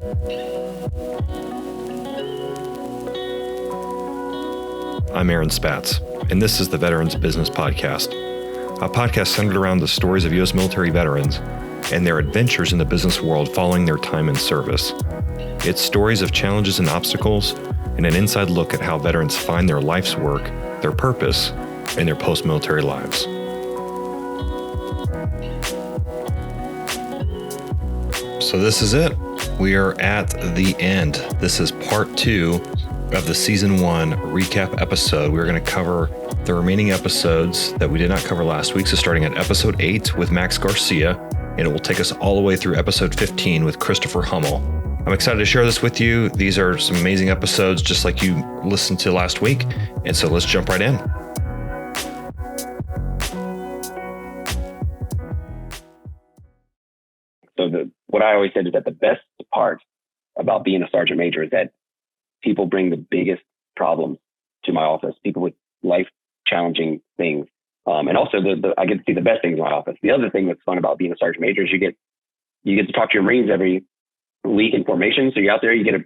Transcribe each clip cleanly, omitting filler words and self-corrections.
I'm Aaron Spatz, and this is the Veterans Business Podcast, a podcast centered around the stories of U.S. military veterans and their adventures in the business world following their time in service. It's stories of challenges and obstacles, and an inside look at how veterans find their life's work, their purpose, and their post-military lives. So this is it. We are at the end. This is part 2 of the season 1 recap episode. We're going to cover the remaining episodes that we did not cover last week. So starting at episode 8 with Max Garcia, and it will take us all the way through episode 15 with Christopher Hummel. I'm excited to share this with you. These are some amazing episodes, just like you listened to last week. And so let's jump right in. So what I always said is that the best part about being a sergeant major is that people bring the biggest problems to my office, people with life-challenging things. And also I get to see the best things in my office. The other thing that's fun about being a sergeant major is you get to talk to your Marines every week in formation. So you're out there, you get a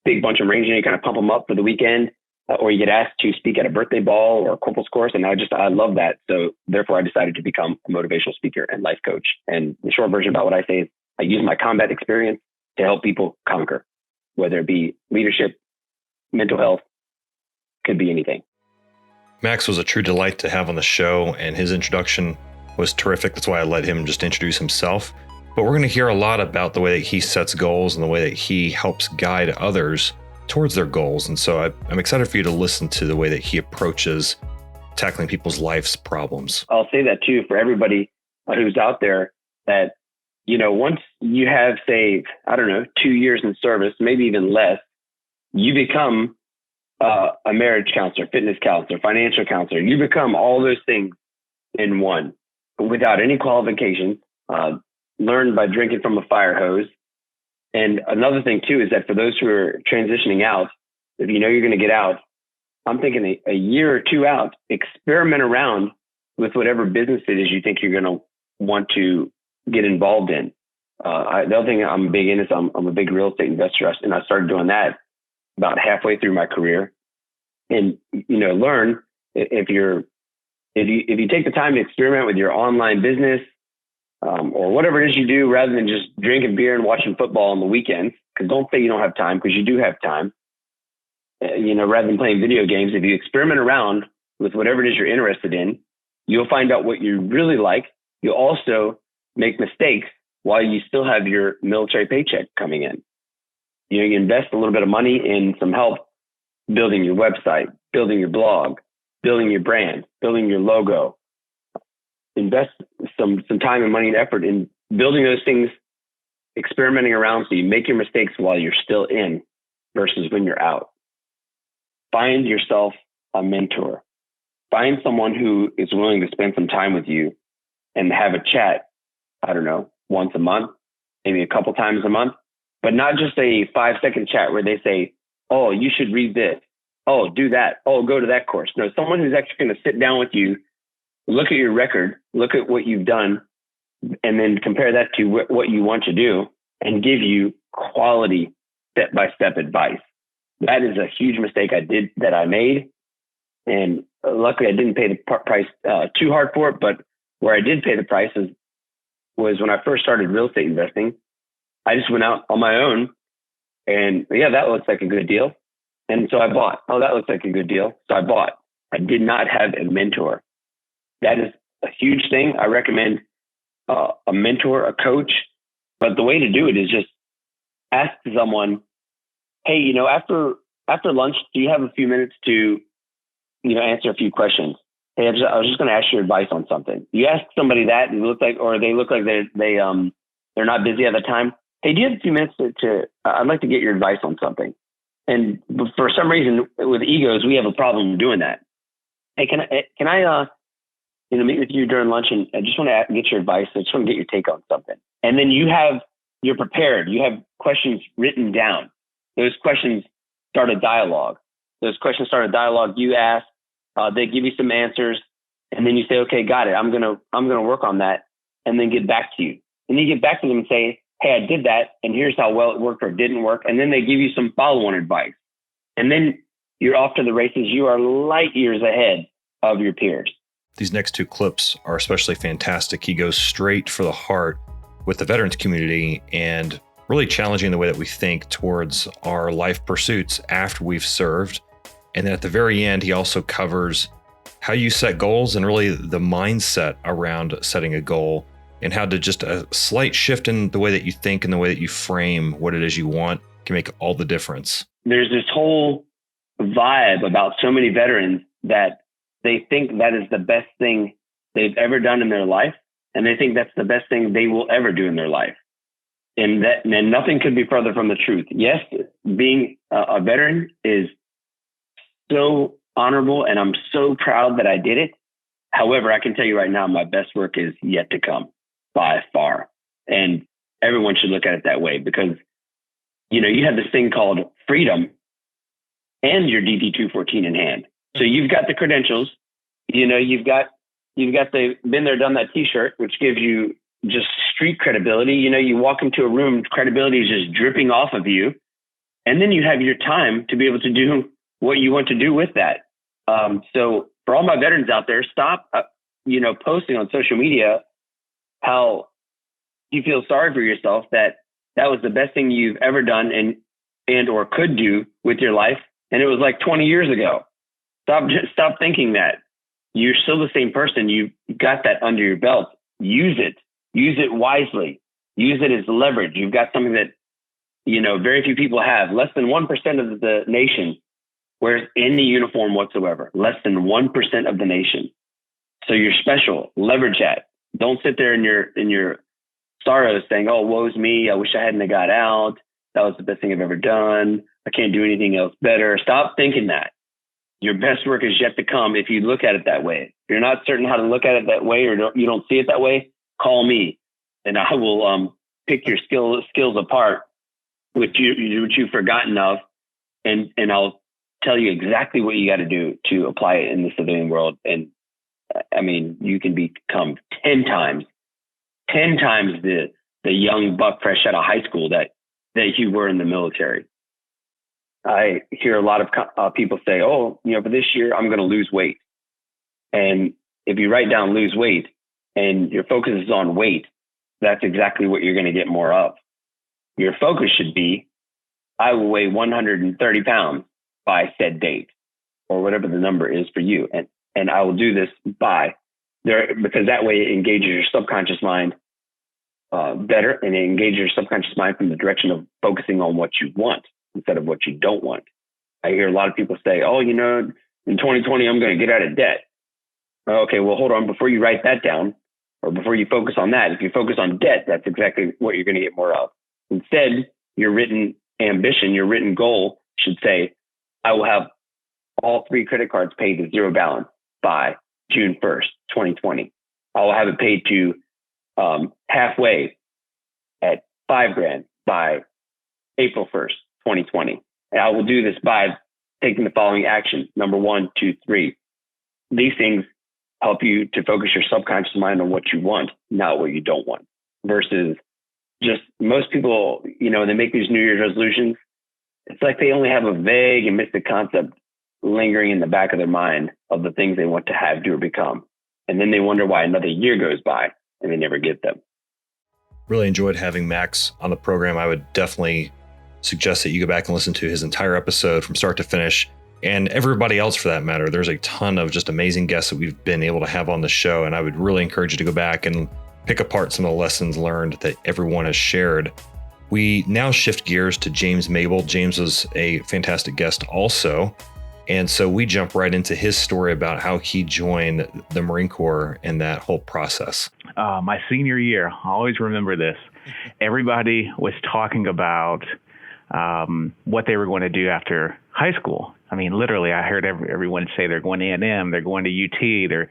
big bunch of Marines and you kind of pump them up for the weekend, or you get asked to speak at a birthday ball or a corporal's course. And I love that. So therefore I decided to become a motivational speaker and life coach. And the short version about what I say is I use my combat experience to help people conquer, whether it be leadership, mental health, could be anything. Max was a true delight to have on the show, and his introduction was terrific. That's why I let him just introduce himself. But we're going to hear a lot about the way that he sets goals and the way that he helps guide others towards their goals. And so I'm excited for you to listen to the way that he approaches tackling people's life's problems. I'll say that too for everybody who's out there that, once you have, say, 2 years in service, maybe even less, you become a marriage counselor, fitness counselor, financial counselor. You become all those things in one without any qualifications, learned by drinking from a fire hose. And another thing too is that for those who are transitioning out, if you know you're going to get out, I'm thinking a year or two out, experiment around with whatever business it is you think you're going to want to get involved in. The other thing I'm big in is I'm a big real estate investor, and I started doing that about halfway through my career. And learn if you take the time to experiment with your online business, or whatever it is you do, rather than just drinking beer and watching football on the weekends, because don't say you don't have time, because you do have time. Rather than playing video games, if you experiment around with whatever it is you're interested in, you'll find out what you really like. You'll also make mistakes while you still have your military paycheck coming in. You invest a little bit of money in some help building your website, building your blog, building your brand, building your logo. Invest some time and money and effort in building those things, experimenting around so you make your mistakes while you're still in versus when you're out. Find yourself a mentor. Find someone who is willing to spend some time with you and have a chat, once a month, maybe a couple times a month, but not just a 5-second chat where they say, oh, you should read this. Oh, do that. Oh, go to that course. No, someone who's actually going to sit down with you, look at your record, look at what you've done, and then compare that to what you want to do and give you quality step-by-step advice. That is a huge mistake I made. And luckily I didn't pay the price too hard for it, but where I did pay the price was when I first started real estate investing. I just went out on my own and that looks like a good deal. And so I bought. Oh, that looks like a good deal. So I bought. I did not have a mentor. That is a huge thing. I recommend a mentor, a coach, but the way to do it is just ask someone, hey, after lunch, do you have a few minutes to, answer a few questions? Hey, I was just going to ask your advice on something. You ask somebody that and they look like they're not busy at the time. Hey, do you have a few minutes to I'd like to get your advice on something. And for some reason with egos, we have a problem doing that. Hey, can I meet with you during lunch and I just want to get your advice. I just want to get your take on something. And then you're prepared. You have questions written down. Those questions start a dialogue. You ask, they give you some answers, and then you say, okay, got it. I'm gonna work on that, and then get back to you. And then you get back to them and say, hey, I did that, and here's how well it worked or didn't work. And then they give you some follow-on advice. And then you're off to the races. You are light years ahead of your peers. These next two clips are especially fantastic. He goes straight for the heart with the veterans community and really challenging the way that we think towards our life pursuits after we've served. And then at the very end, he also covers how you set goals and really the mindset around setting a goal and how to just a slight shift in the way that you think and the way that you frame what it is you want can make all the difference. There's this whole vibe about so many veterans that they think that is the best thing they've ever done in their life. And they think that's the best thing they will ever do in their life. And nothing could be further from the truth. Yes, being a veteran is so honorable, and I'm so proud that I did it. However, I can tell you right now, my best work is yet to come by far. And everyone should look at it that way because, you have this thing called freedom and your DD-214 in hand. So you've got the credentials, you've got the been there, done that t-shirt, which gives you just street credibility. You walk into a room, credibility is just dripping off of you. And then you have your time to be able to do what you want to do with that. So for all my veterans out there, stop, posting on social media how you feel sorry for yourself, that was the best thing you've ever done and or could do with your life. And it was like 20 years ago. Stop thinking that. You're still the same person. You've got that under your belt. Use it wisely. Use it as leverage. You've got something that, very few people have. Less than 1% of the nation wears any uniform whatsoever. Less than 1% of the nation. So you're special. Leverage that. Don't sit there in your sorrows saying, oh, woe's me. I wish I hadn't got out. That was the best thing I've ever done. I can't do anything else better. Stop thinking that. Your best work is yet to come if you look at it that way. If you're not certain how to look at it that way or you don't see it that way, call me and I will pick your skills apart, which you've forgotten of, and I'll tell you exactly what you got to do to apply it in the civilian world. And I mean, you can become 10 times the young buck fresh out of high school that you were in the military. I hear a lot of people say, oh, for this year, I'm going to lose weight. And if you write down lose weight and your focus is on weight, that's exactly what you're going to get more of. Your focus should be, I will weigh 130 pounds by said date or whatever the number is for you. And I will do this because that way it engages your subconscious mind better, and it engages your subconscious mind from the direction of focusing on what you want instead of what you don't want. I hear a lot of people say, oh, in 2020, I'm going to get out of debt. Okay, well, hold on. Before you write that down or before you focus on that, if you focus on debt, that's exactly what you're going to get more of. Instead, your written ambition, your written goal should say, I will have all 3 credit cards paid to zero balance by June 1st, 2020. I will have it paid to halfway at $5,000 by April 1st, 2020. And I will do this by taking the following action. Number 1, 2, 3. These things help you to focus your subconscious mind on what you want, not what you don't want. Versus just most people, they make these New Year's resolutions. It's like they only have a vague and mystic concept lingering in the back of their mind of the things they want to have, do, or become. And then they wonder why another year goes by and they never get them. Really enjoyed having Max on the program. I would definitely suggest that you go back and listen to his entire episode from start to finish, and everybody else for that matter. There's a ton of just amazing guests that we've been able to have on the show, and I would really encourage you to go back and pick apart some of the lessons learned that everyone has shared. We now shift gears to James Mabel. James was a fantastic guest also. And so we jump right into his story about how he joined the Marine Corps and that whole process. My senior year, I always remember this. Everybody was talking about what they were going to do after high school. I mean, literally, I heard everyone say they're going to A&M, they're going to UT.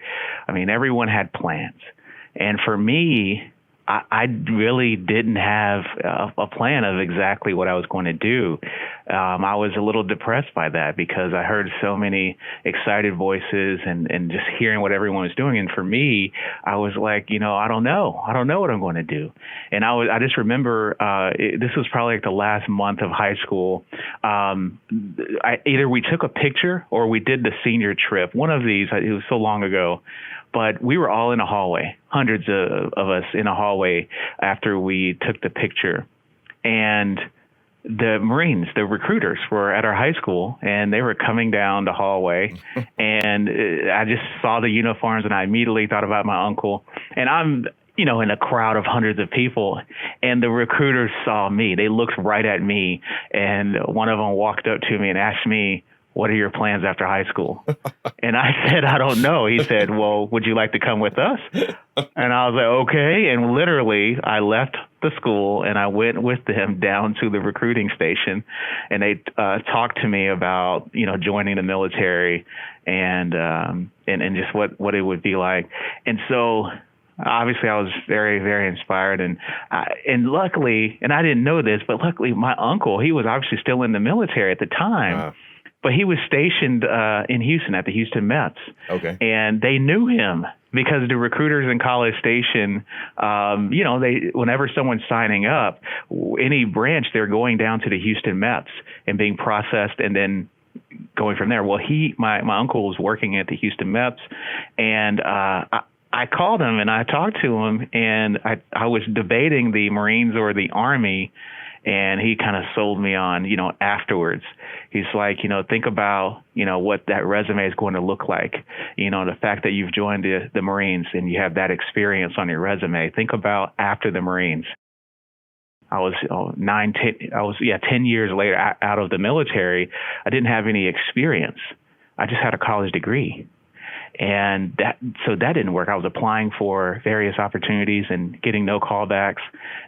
Everyone had plans. And for me, I really didn't have a plan of exactly what I was going to do. I was a little depressed by that because I heard so many excited voices and just hearing what everyone was doing. And for me, I was like, I don't know what I'm going to do. And I just remember this was probably like the last month of high school. Either we took a picture or we did the senior trip. One of these, it was so long ago. But we were all in a hallway, hundreds of us in a hallway after we took the picture. And the Marines, the recruiters, were at our high school, and they were coming down the hallway. And I just saw the uniforms, and I immediately thought about my uncle. And I'm, in a crowd of hundreds of people, and the recruiters saw me. They looked right at me, and one of them walked up to me and asked me, "What are your plans after high school?" And I said, "I don't know." He said, "Well, would you like to come with us?" And I was like, "Okay." And literally, I left the school and I went with them down to the recruiting station, and they talked to me about, joining the military and just what it would be like. And so obviously I was very, very inspired, and luckily, and I didn't know this, but luckily my uncle, he was obviously still in the military at the time. But he was stationed in Houston at the Houston Mets. Okay. And they knew him because the recruiters in College Station, whenever someone's signing up, any branch, they're going down to the Houston Mets and being processed and then going from there. Well, my uncle was working at the Houston Mets, and I called him and I talked to him, and I was debating the Marines or the Army. And he kind of sold me on, afterwards. He's like, think about, what that resume is going to look like. The fact that you've joined the Marines and you have that experience on your resume. Think about after the Marines. I was 10 years later out of the military. I didn't have any experience. I just had a college degree. And that didn't work. I was applying for various opportunities and getting no callbacks.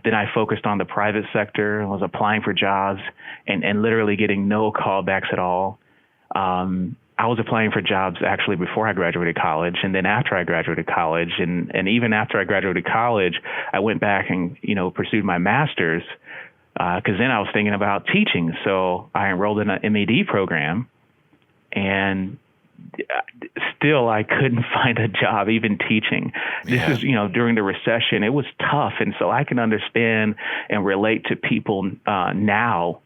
Then I focused on the private sector and was applying for jobs and literally getting no callbacks at all. I was applying for jobs actually before I graduated college, and then after I graduated college, and even after I graduated college, I went back and pursued my master's because then I was thinking about teaching. So I enrolled in an MED program, and still I couldn't find a job, even teaching. This is, during the recession, it was tough. And so I can understand and relate to people now,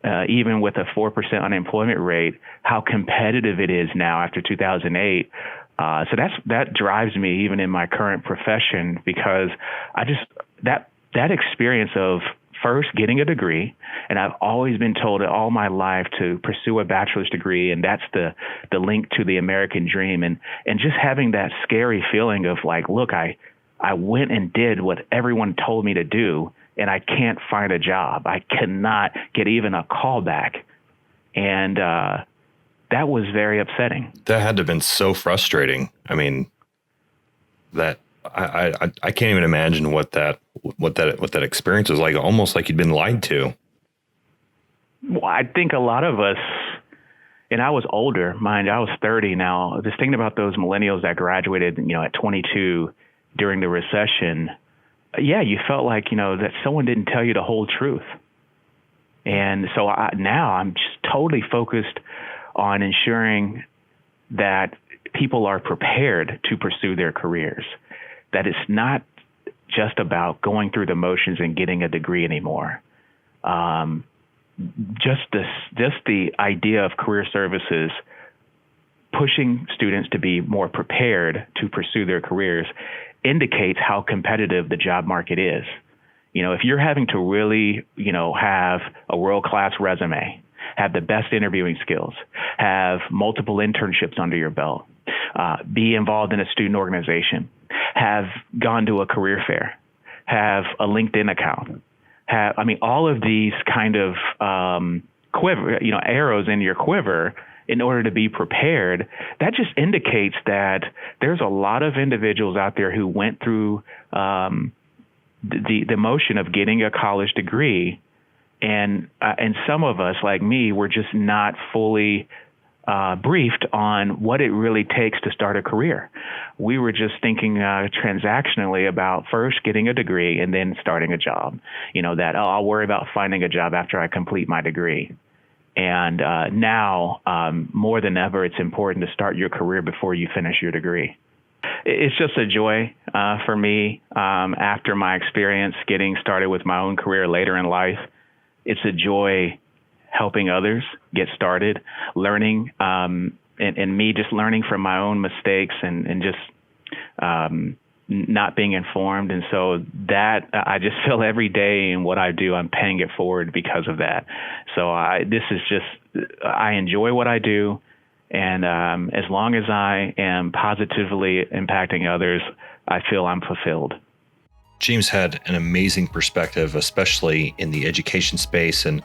even with a 4% unemployment rate, how competitive it is now after 2008. So that drives me even in my current profession, because I just, that experience of first getting a degree, and I've always been told all my life to pursue a bachelor's degree, and that's the link to the American dream, and just having that scary feeling of like, look, I went and did what everyone told me to do, and I can't find a job. I cannot get even a callback, and that was very upsetting. That had to have been so frustrating. I mean, that I can't even imagine what that experience was like. Almost like you'd been lied to. Well, I think a lot of us, and I was older, mind you, I was 30 now. Just thinking about those millennials that graduated, at 22 during the recession. Yeah, you felt like, that someone didn't tell you the whole truth. And so now I'm just totally focused on ensuring that people are prepared to pursue their careers. That it's not just about going through the motions and getting a degree anymore. Just the idea of career services pushing students to be more prepared to pursue their careers indicates how competitive the job market is. If you're having to really, have a world-class resume, have the best interviewing skills, have multiple internships under your belt, be involved in a student organization, have gone to a career fair, have a LinkedIn account, all of these kind of quiver, arrows in your quiver in order to be prepared. That just indicates that there's a lot of individuals out there who went through the motion of getting a college degree, and some of us, like me, were just not fully briefed on what it really takes to start a career. We were just thinking transactionally about first getting a degree and then starting a job. I'll worry about finding a job after I complete my degree. And now, more than ever, it's important to start your career before you finish your degree. It's just a joy for me after my experience getting started with my own career later in life. It's a joy helping others get started, learning, and me just learning from my own mistakes and just not being informed. And so that I just feel every day in what I do, I'm paying it forward because of that. So I enjoy what I do. And as long as I am positively impacting others, I feel I'm fulfilled. James had an amazing perspective, especially in the education space, and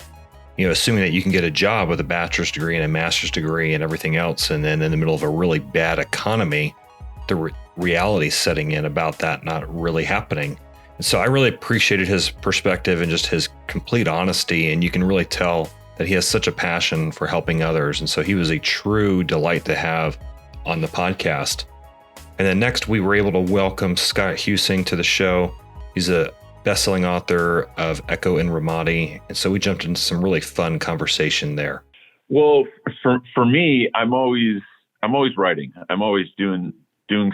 assuming that you can get a job with a bachelor's degree and a master's degree and everything else, and then in the middle of a really bad economy, the reality setting in about that not really happening. And so I really appreciated his perspective and just his complete honesty, and you can really tell that he has such a passion for helping others. And so he was a true delight to have on the podcast. And then next, we were able to welcome Scott Husing to the show. He's a best-selling author of Echo in Ramadi. And so we jumped into some really fun conversation there. Well, for me, I'm always writing. I'm always doing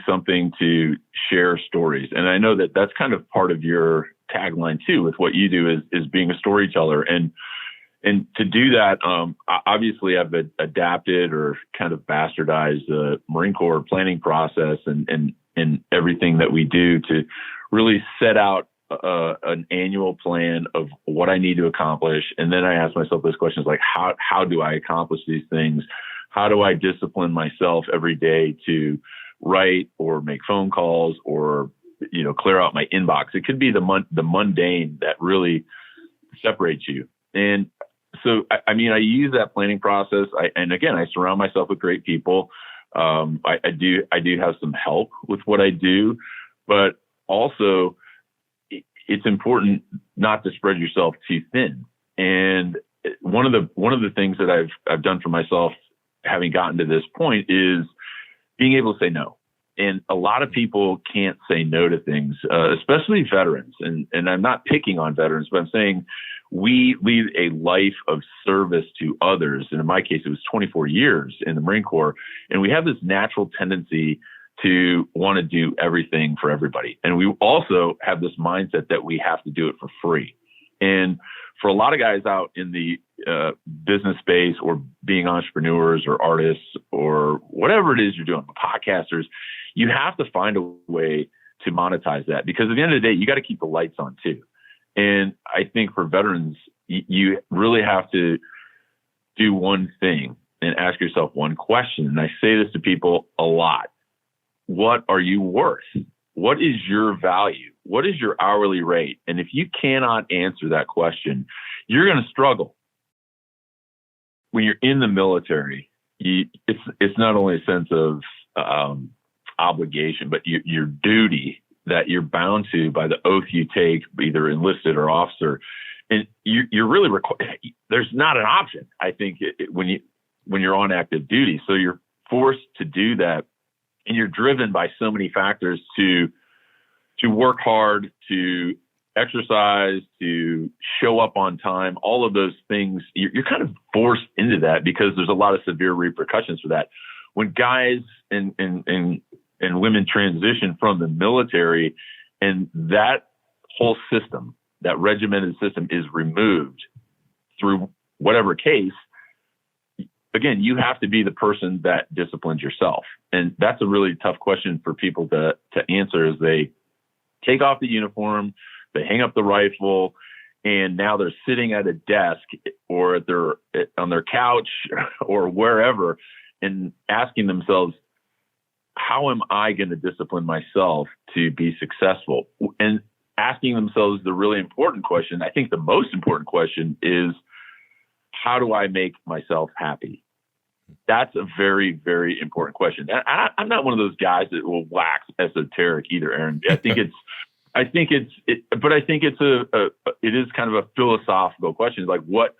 something to share stories. And I know that that's kind of part of your tagline too, with what you do is being a storyteller. And to do that, obviously I've adapted or kind of bastardized the Marine Corps planning process and everything that we do to really set out an annual plan of what I need to accomplish. And then I ask myself those questions like, how do I accomplish these things? How do I discipline myself every day to write or make phone calls or, clear out my inbox? It could be the mundane that really separates you. And so, I use that planning process. I surround myself with great people. I do have some help with what I do, but also it's important not to spread yourself too thin. And one of the things that I've done for myself, having gotten to this point, is being able to say no. And a lot of people can't say no to things, especially veterans. And I'm not picking on veterans, but I'm saying we lead a life of service to others. And in my case, it was 24 years in the Marine Corps. And we have this natural tendency to want to do everything for everybody. And we also have this mindset that we have to do it for free. And for a lot of guys out in the business space or being entrepreneurs or artists or whatever it is you're doing, podcasters, you have to find a way to monetize that, because at the end of the day, you got to keep the lights on too. And I think for veterans, you really have to do one thing and ask yourself one question. And I say this to people a lot. What are you worth? What is your value? What is your hourly rate? And if you cannot answer that question, you're going to struggle. When you're in the military, it's not only a sense of obligation, but your duty that you're bound to by the oath you take, either enlisted or officer. And you're really there's not an option, I think, when you're on active duty. So you're forced to do that. And you're driven by so many factors to work hard, to exercise, to show up on time, all of those things. You're kind of forced into that because there's a lot of severe repercussions for that. When guys and women transition from the military, and that whole system, that regimented system, is removed through whatever case, again, you have to be the person that disciplines yourself. And that's a really tough question for people to answer as they take off the uniform, they hang up the rifle, and now they're sitting at a desk or on their couch or wherever and asking themselves, how am I going to discipline myself to be successful? And asking themselves the really important question, I think the most important question, is, how do I make myself happy? That's a very, very important question. I'm not one of those guys that will wax esoteric either, Aaron. I think it is kind of a philosophical question. Like, what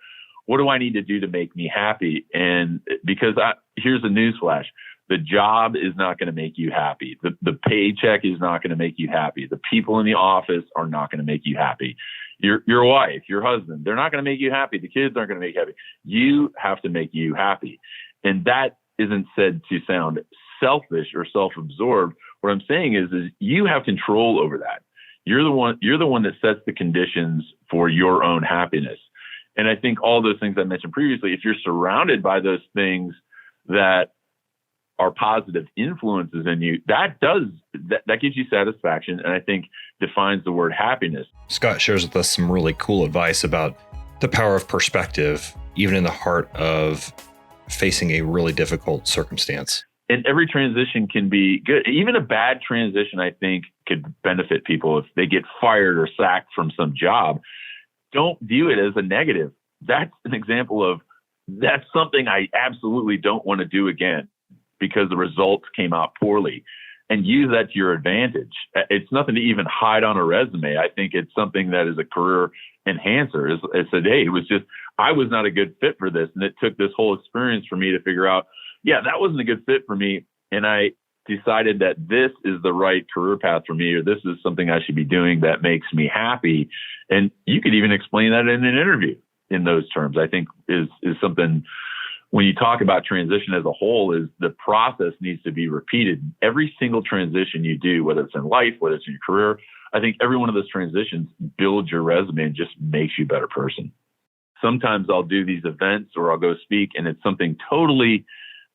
what do I need to do to make me happy? And because here's a newsflash. The job is not going to make you happy. The paycheck is not going to make you happy. The people in the office are not going to make you happy. Your wife, your husband, they're not going to make you happy. The kids aren't going to make you happy. You have to make you happy. And that isn't said to sound selfish or self-absorbed. What I'm saying is you have control over that. You're the one that sets the conditions for your own happiness. And I think all those things I mentioned previously, if you're surrounded by those things that are positive influences in you, that gives you satisfaction, and I think defines the word happiness. Scott shares with us some really cool advice about the power of perspective, even in the heart of facing a really difficult circumstance. And every transition can be good. Even a bad transition, I think, could benefit people if they get fired or sacked from some job. Don't view it as a negative. That's an example of that's something I absolutely don't want to do again, because the results came out poorly, and use that to your advantage. It's nothing to even hide on a resume. I think it's something that is a career enhancer. It said, hey, I was not a good fit for this. And it took this whole experience for me to figure out, yeah, that wasn't a good fit for me. And I decided that this is the right career path for me, or this is something I should be doing that makes me happy. And you could even explain that in an interview in those terms. I think is something. When you talk about transition as a whole, is the process needs to be repeated. Every single transition you do, whether it's in life, whether it's in your career, I think every one of those transitions builds your resume and just makes you a better person. Sometimes I'll do these events or I'll go speak, and it's something totally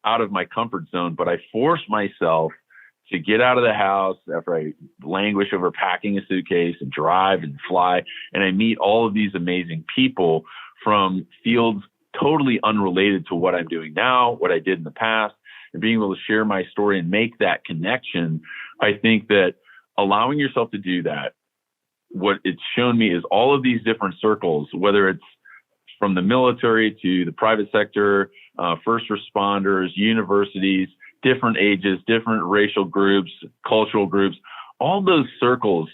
out of my comfort zone, but I force myself to get out of the house after I languish over packing a suitcase and drive and fly. And I meet all of these amazing people from fields totally unrelated to what I'm doing now, what I did in the past, and being able to share my story and make that connection. I think that allowing yourself to do that, what it's shown me is all of these different circles, whether it's from the military to the private sector, first responders, universities, different ages, different racial groups, cultural groups, all those circles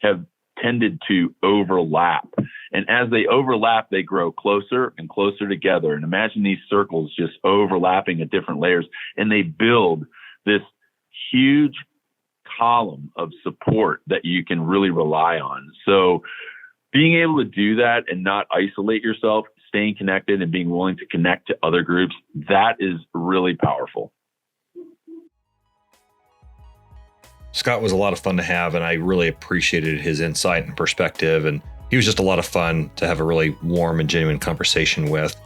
have tended to overlap. And as they overlap, they grow closer and closer together. And imagine these circles just overlapping at different layers, and they build this huge column of support that you can really rely on. So being able to do that and not isolate yourself, staying connected and being willing to connect to other groups, that is really powerful. Scott was a lot of fun to have, and I really appreciated his insight and perspective, and he was just a lot of fun to have a really warm and genuine conversation with.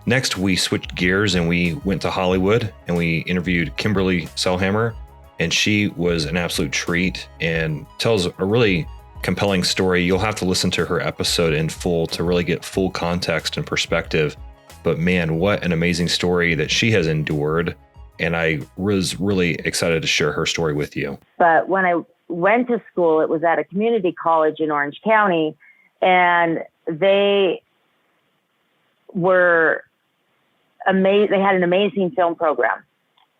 Next, we switched gears and we went to Hollywood and we interviewed Kimberly Selhammer, and she was an absolute treat and tells a really compelling story. You'll have to listen to her episode in full to really get full context and perspective. But man, what an amazing story that she has endured. And I was really excited to share her story with you. But when I went to school, it was at a community college in Orange County, and they were amazing. They had an amazing film program.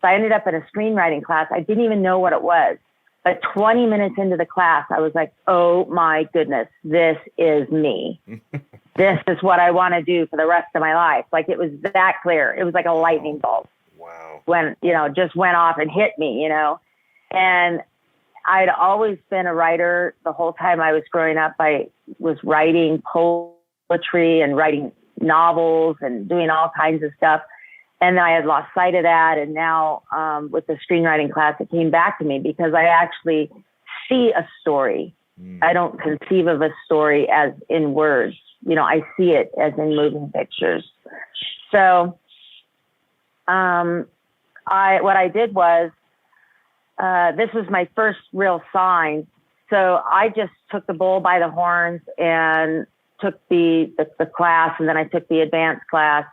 So I ended up in a screenwriting class. I didn't even know what it was. But 20 minutes into the class, I was like, oh my goodness, this is me. This is what I want to do for the rest of my life. Like, it was that clear. It was like a lightning bolt. Wow. When, just went off and hit me, and I'd always been a writer. The whole time I was growing up, I was writing poetry and writing novels and doing all kinds of stuff. And then I had lost sight of that. And now with the screenwriting class, it came back to me because I actually see a story. I don't conceive of a story as in words. I see it as in moving pictures. So what I did was, this was my first real sign. So I just took the bull by the horns and took the class, and then I took the advanced class.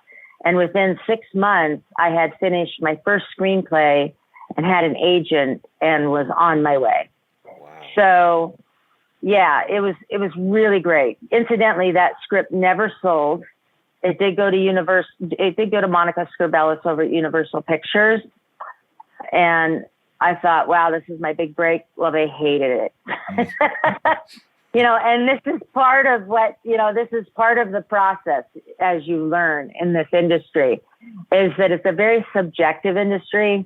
And within 6 months, I had finished my first screenplay and had an agent and was on my way. Wow. So, yeah, it was really great. Incidentally, that script never sold. It did go to Monica Scarbelis over at Universal Pictures. And I thought, wow, this is my big break. Well, they hated it. And this is part of this is part of the process as you learn in this industry, is that it's a very subjective industry.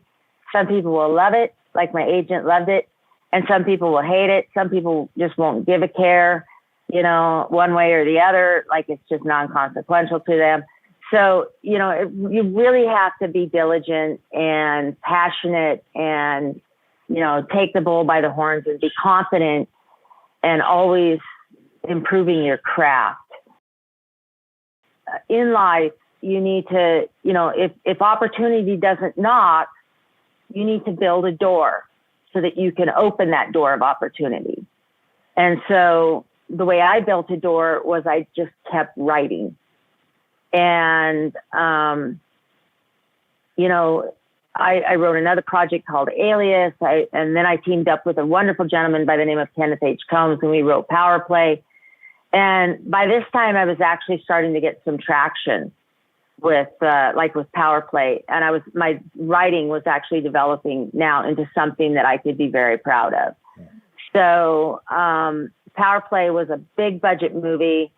Some people will love it, like my agent loved it, and some people will hate it. Some people just won't give a care, one way or the other, like it's just non-consequential to them. So, you really have to be diligent and passionate and, take the bull by the horns and be confident and always improving your craft. In life, you need to, if opportunity doesn't knock, you need to build a door so that you can open that door of opportunity. And so the way I built a door was I just kept writing. And, I wrote another project called Alias. And then I teamed up with a wonderful gentleman by the name of Kenneth H. Combs, and we wrote Power Play. And by this time, I was actually starting to get some traction with Power Play. And my writing was actually developing now into something that I could be very proud of. So, Power Play was a big budget movie,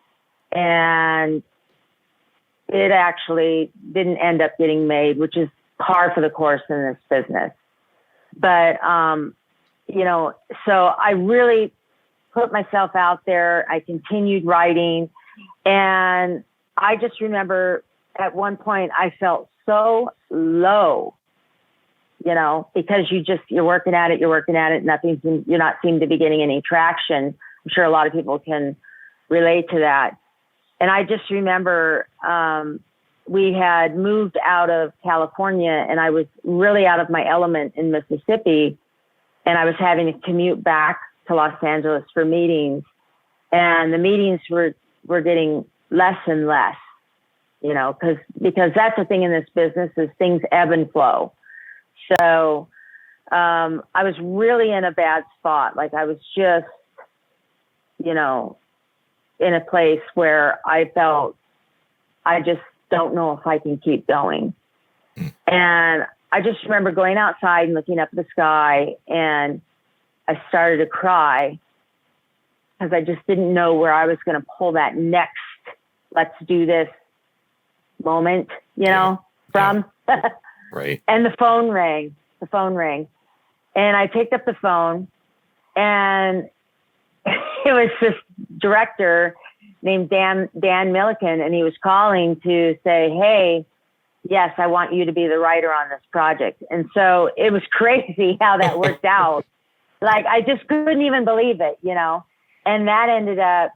and it actually didn't end up getting made, which is par for the course in this business. But, so I really put myself out there. I continued writing, and I just remember at one point I felt so low, because you're working at it, you're not seem to be getting any traction. I'm sure a lot of people can relate to that. And I just remember, we had moved out of California, and I was really out of my element in Mississippi, and I was having to commute back to Los Angeles for meetings, and the meetings were getting less and less, because that's the thing in this business is things ebb and flow. So, I was really in a bad spot. Like I was just, in a place where I felt I just don't know if I can keep going. And I just remember going outside and looking up at the sky, and I started to cry because I just didn't know where I was going to pull that next, let's do this moment, from. Right. And the phone rang. And I picked up the phone, and it was this director named Dan Milliken, and he was calling to say, hey, yes, I want you to be the writer on this project. And so it was crazy how that worked out. Like, I just couldn't even believe it, and that ended up,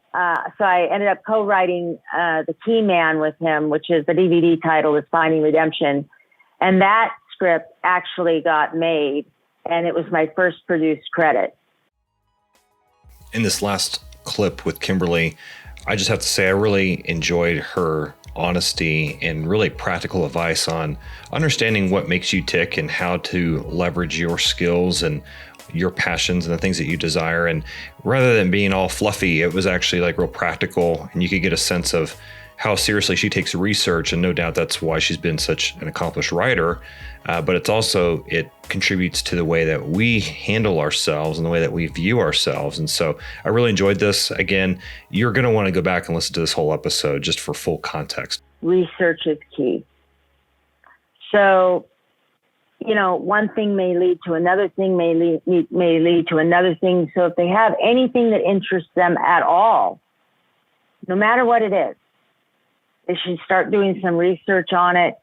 so I ended up co-writing The Key Man with him, which is the DVD title is Finding Redemption. And that script actually got made, and it was my first produced credit. In this last clip with Kimberly, I just have to say I really enjoyed her honesty and really practical advice on understanding what makes you tick and how to leverage your skills and your passions and the things that you desire. And rather than being all fluffy, it was actually like real practical, and you could get a sense of how seriously she takes research, and no doubt that's why she's been such an accomplished writer. But it contributes to the way that we handle ourselves and the way that we view ourselves. And so I really enjoyed this. Again, you're going to want to go back and listen to this whole episode just for full context. Research is key. So, one thing may lead to another thing, may lead to another thing. So if they have anything that interests them at all, no matter what it is, they should start doing some research on it,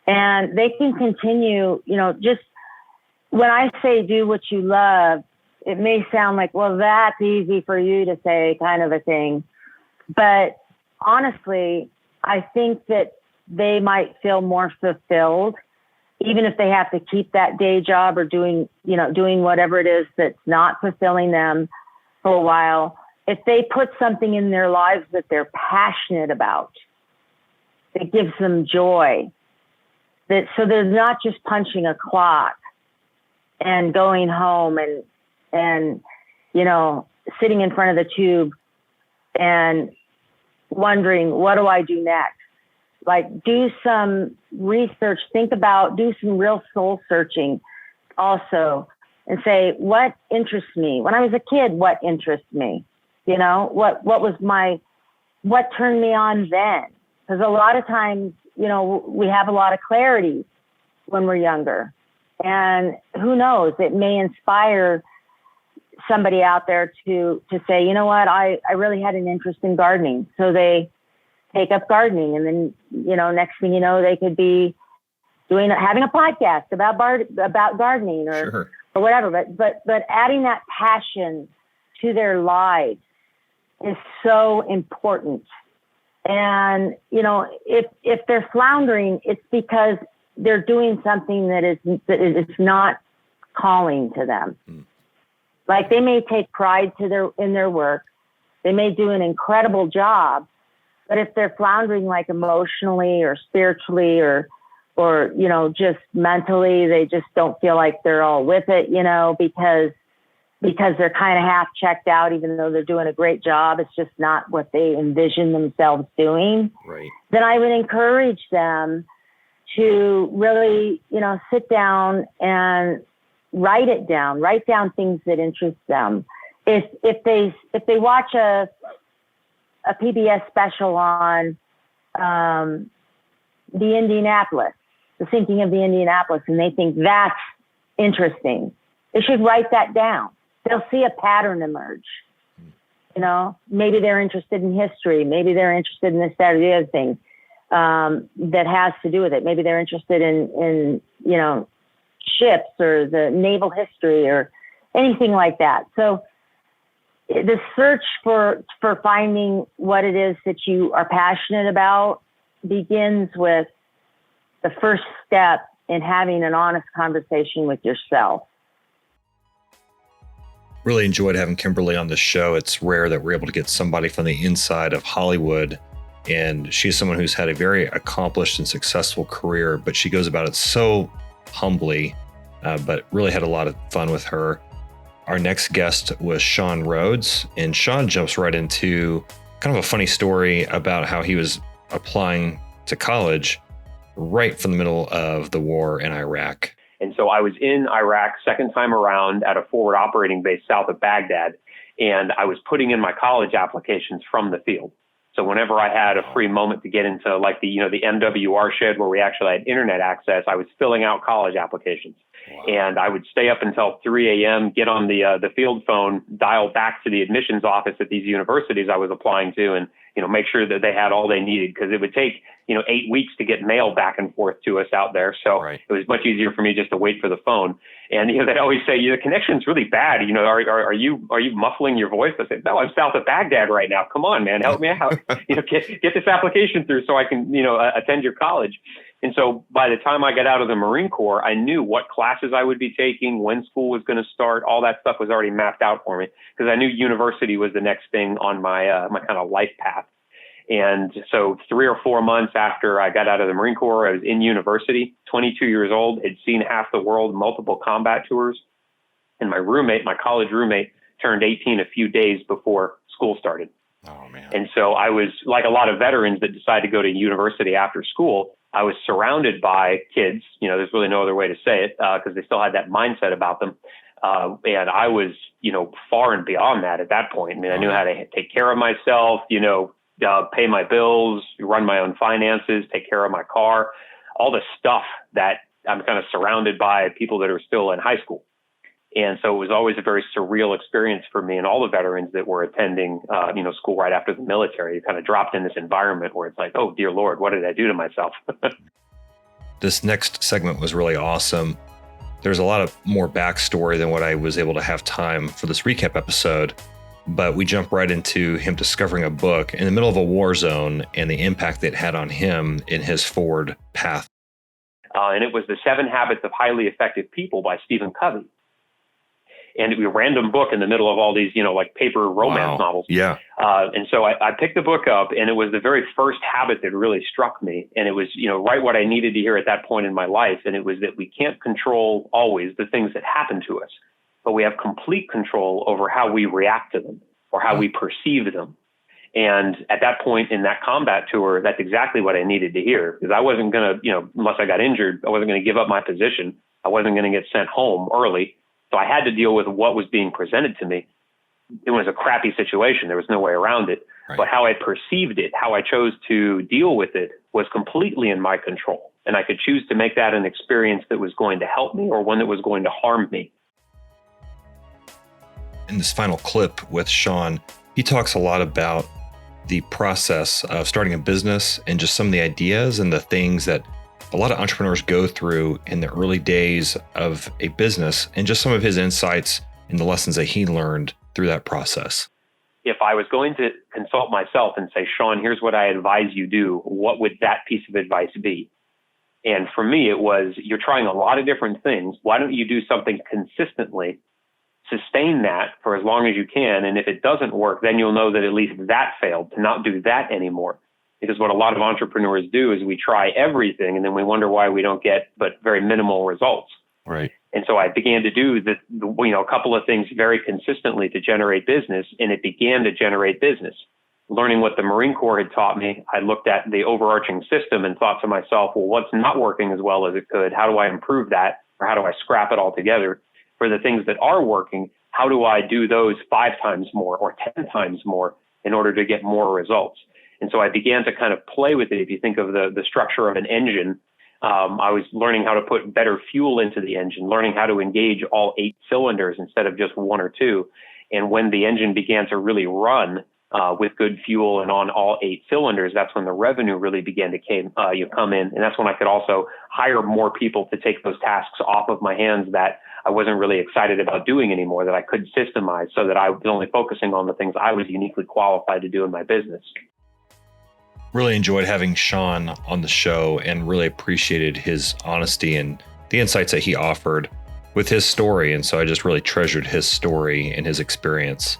and they can continue, just when I say do what you love, it may sound like, well, that's easy for you to say kind of a thing. But honestly, I think that they might feel more fulfilled, even if they have to keep that day job or doing whatever it is that's not fulfilling them for a while. If they put something in their lives that they're passionate about, it gives them joy. So they're not just punching a clock and going home and sitting in front of the tube and wondering, what do I do next? Like, do some research, do some real soul searching also, and say, what interests me? When I was a kid, what interests me? what turned me on then? Because a lot of times, we have a lot of clarity when we're younger, and who knows, it may inspire somebody out there to say, you know what, I really had an interest in gardening. So they take up gardening, and then, next thing you know, they could be having a podcast about gardening or whatever. But adding that passion to their lives is so important. And, if they're floundering, it's because they're doing something that is not calling to them. Like, they may take pride in their work. They may do an incredible job, but if they're floundering, like, emotionally or spiritually or just mentally, they just don't feel like they're all with it, because they're kind of half checked out, even though they're doing a great job. It's just not what they envision themselves doing. Right. Then I would encourage them to really, sit down and write down things that interest them. If they watch a PBS special on the Indianapolis, the sinking of the Indianapolis, and they think that's interesting, they should write that down. They'll see a pattern emerge. Maybe they're interested in history. Maybe they're interested in this, that, or the other thing that has to do with it. Maybe they're interested in ships or the naval history or anything like that. So the search for finding what it is that you are passionate about begins with the first step in having an honest conversation with yourself. Really enjoyed having Kimberly on the show. It's rare that we're able to get somebody from the inside of Hollywood. And she's someone who's had a very accomplished and successful career, but she goes about it so humbly, but really had a lot of fun with her. Our next guest was Sean Rhodes, and Sean jumps right into kind of a funny story about how he was applying to college right from the middle of the war in Iraq. And so I was in Iraq second time around at a forward operating base south of Baghdad, and I was putting in my college applications from the field. So whenever I had a free moment to get into like the MWR shed where we actually had internet access, I was filling out college applications. Wow. And I would stay up until 3 a.m., get on the field phone, dial back to the admissions office at these universities I was applying to, and make sure that they had all they needed, because it would take 8 weeks to get mail back and forth to us out there. So It was much easier for me just to wait for the phone. And they'd always say, the connection's really bad. Are you muffling your voice? I said, no, I'm south of Baghdad right now. Come on, man, help me out. Get this application through so I can attend your college. And so by the time I got out of the Marine Corps, I knew what classes I would be taking, when school was going to start. All that stuff was already mapped out for me, because I knew university was the next thing on my my kind of life path. And so 3 or 4 months after I got out of the Marine Corps, I was in university, 22 years old, had seen half the world, multiple combat tours. And my college roommate, turned 18 a few days before school started. Oh, man. And so I was, like a lot of veterans that decide to go to university after school, I was surrounded by kids. There's really no other way to say it, because they still had that mindset about them. And I was, far and beyond that at that point. I mean, I knew how to take care of myself, pay my bills, run my own finances, take care of my car, all the stuff that I'm kind of surrounded by people that are still in high school. And so it was always a very surreal experience for me and all the veterans that were attending, school right after the military. You kind of dropped in this environment where it's like, oh, dear Lord, what did I do to myself? This next segment was really awesome. There's a lot of more backstory than what I was able to have time for this recap episode. But we jump right into him discovering a book in the middle of a war zone and the impact that it had on him in his forward path. And it was The 7 Habits of Highly Effective People by Stephen Covey. And it was a random book in the middle of all these, paper romance novels. Yeah. And so I picked the book up, and it was the very first habit that really struck me. And it was, right what I needed to hear at that point in my life. And it was that we can't control always the things that happen to us, but we have complete control over how we react to them or how we perceive them. And at that point in that combat tour, that's exactly what I needed to hear, because I wasn't going to, unless I got injured, I wasn't going to give up my position. I wasn't going to get sent home early. So I had to deal with what was being presented to me. it was a crappy situation. There was no way around it. Right. But how I perceived it, how I chose to deal with it was completely in my control. And I could choose to make that an experience that was going to help me or one that was going to harm me. In this final clip with Sean, he talks a lot about the process of starting a business and just some of the ideas and the things that a lot of entrepreneurs go through in the early days of a business, and just some of his insights and the lessons that he learned through that process. If I was going to consult myself and say, Sean, here's what I advise you do, what would that piece of advice be? And for me, it was, you're trying a lot of different things. Why don't you do something consistently, sustain that for as long as you can? And if it doesn't work, then you'll know that at least that failed, to not do that anymore. Because what a lot of entrepreneurs do is we try everything and then we wonder why we don't get but very minimal results. Right. And so I began to do a couple of things very consistently to generate business, and it began to generate business. Learning what the Marine Corps had taught me, I looked at the overarching system and thought to myself, well, what's not working as well as it could? How do I improve that? Or how do I scrap it all together? For the things that are working, how do I do those 5 times more or 10 times more in order to get more results? And so I began to kind of play with it. If you think of the structure of an engine, I was learning how to put better fuel into the engine, learning how to engage all 8 cylinders instead of just 1 or 2. And when the engine began to really run with good fuel and on all 8 cylinders, that's when the revenue really began to come in. And that's when I could also hire more people to take those tasks off of my hands that I wasn't really excited about doing anymore, that I could systemize so that I was only focusing on the things I was uniquely qualified to do in my business. Really enjoyed having Sean on the show and really appreciated his honesty and the insights that he offered with his story. And so I just really treasured his story and his experience.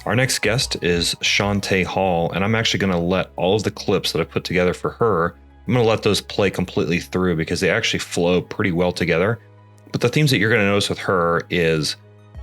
Our next guest is Shantay Hall, and I'm actually going to let all of the clips that I put together for her, I'm going to let those play completely through because they actually flow pretty well together. But the themes that you're going to notice with her is